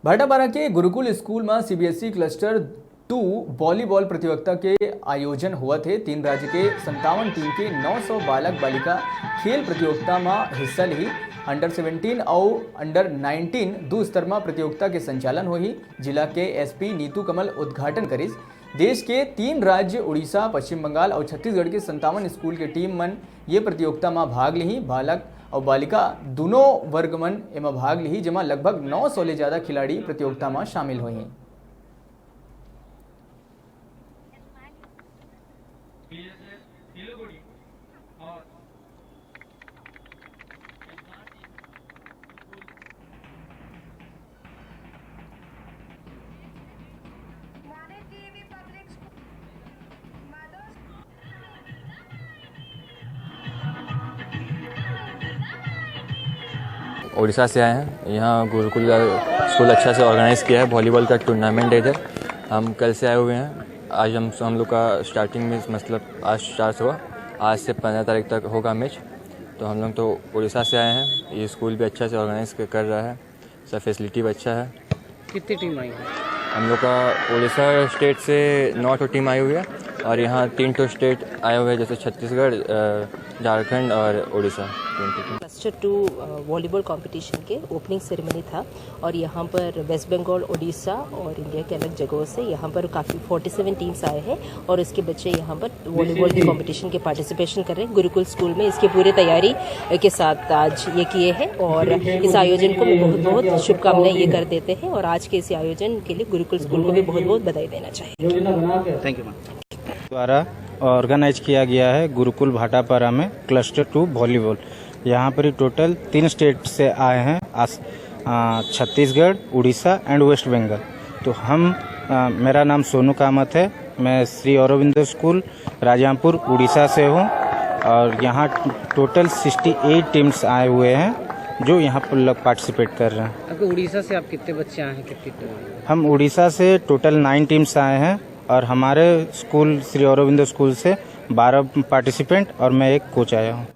भाटापारा के गुरुकुल स्कूल में CBSE cluster 2 volleyball प्रतियोगिता के आयोजन हुआ थे। 3 राज्य के 57 टीम के 900 बालक बालिका खेल प्रतियोगिता में हिस्सा ली। अंडर 17 और अंडर 19 दो स्तर में प्रतियोगिता के संचालन हुई। जिला के एसपी नीतू कमल उद्घाटन करीस। देश के 3 राज्य उड़ीसा, पश्चिम बंगाल और छत्तीसगढ़ के 57 स्कूल के टीम मन ये प्रतियोगिता में भाग ली। बालक और बालिका दोनों वर्ग मन एમાં भाग ली, जेमा लगभग 900 ले ज्यादा खिलाड़ी प्रतियोगिता में शामिल हुए। उड़ीसा से आए हैं। यहाँ गुरुकुल स्कूल अच्छा से ऑर्गेनाइज़ किया है। वॉलीबॉल का टूर्नामेंट है इधर। हम कल से आए हुए हैं। आज हम लोग का स्टार्टिंग में मतलब आज स्टार्ट हुआ। आज से 15 तारीख तक होगा मैच। तो हम लोग तो उड़ीसा से आए हैं। ये स्कूल भी अच्छा से ऑर्गेनाइज कर रहा है। सब फैसिलिटी भी अच्छा है। कितनी टीम आई है? हम लोग का उड़ीसा स्टेट से 9 टीम आई हुई है और यहाँ 3 स्टेट आए हुए हैं, जैसे छत्तीसगढ़, झारखंड और उड़ीसा। क्लस्टर 2 वॉलीबॉल कंपटीशन के ओपनिंग सेरेमनी था और यहाँ पर वेस्ट बंगाल, उड़ीसा और इंडिया के अलग जगहों से यहाँ पर काफ़ी 47 टीम्स आए हैं और इसके बच्चे यहाँ पर वॉलीबॉल के कंपटीशन के पार्टिसिपेशन कर रहे हैं। गुरुकुल स्कूल में इसकी पूरी तैयारी के साथ आज ये किए हैं और इस आयोजन को बहुत बहुत शुभकामनाएं ये कर देते हैं और आज के इस आयोजन के लिए गुरुकुल स्कूल को भी बहुत बहुत बधाई देना चाहिए। Thank you. द्वारा ऑर्गेनाइज किया गया है गुरुकुल भाटापारा में क्लस्टर 2 वॉलीबॉल। यहाँ पर टोटल 3 स्टेट से आए हैं, छत्तीसगढ़, उड़ीसा एंड वेस्ट बंगाल। तो मेरा नाम सोनू कामत है। मैं श्री अरविंदो स्कूल राजापुर उड़ीसा से हूँ और यहाँ टोटल 68 टीम्स आए हुए हैं जो यहाँ पर लोग पार्टिसिपेट कर रहे हैं। आपको उड़ीसा से आप कितने बच्चे आए हैं? कितने? हम उड़ीसा से टोटल 9 टीम्स आए हैं और हमारे स्कूल श्री अरविंदो स्कूल से 12 पार्टिसिपेंट और मैं एक कोच आया हूँ।